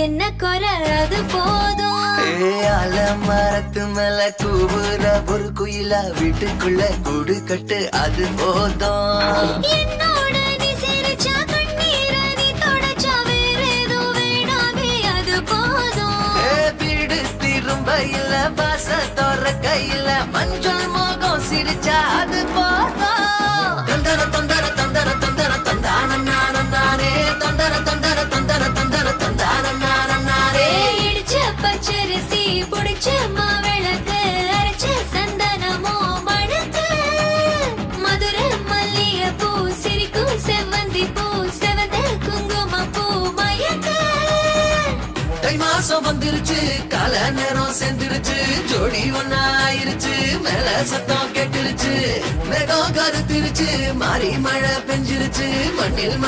என்ன குறை அது போதும். அலமரத்து மேல கூவுற ஒரு குயிலா வீட்டுக்குள்ள கூடு கட்டு அது போதும். என்னோட நீ சிரிச்சா கண்ணீர நீ தொடச்சா வேற ஏதோ வேணாமே அது போதும். வீடு திரும்ப இல்ல வாச தோற கையில மஞ்சள் மோகம் சிரிச்சா அது போதும். தந்தர தந்தர தந்தர தந்தர தந்தானே தந்தர தந்தர தந்தர தந்தர தந்தானே. இடிச்ச பச்சரிசி புடிச்ச மாவிளக்கு அரைச்ச சந்தனமோ மணக்கு. மதுர மல்லிய பூ சிரிக்கும் செவ்வந்தி பூ செவந்த குங்கும பூ மயக்க. தை மாசம் வந்துருச்சு கால நேரம் சேர்ந்துருச்சு ஜோடி ஒன்னா ஆயிருச்சு மேல சத்தம் கேட்டுருச்சு மேகம் கருத்திருச்சு மாறி மழை பெஞ்சிருச்சு மண்ணில்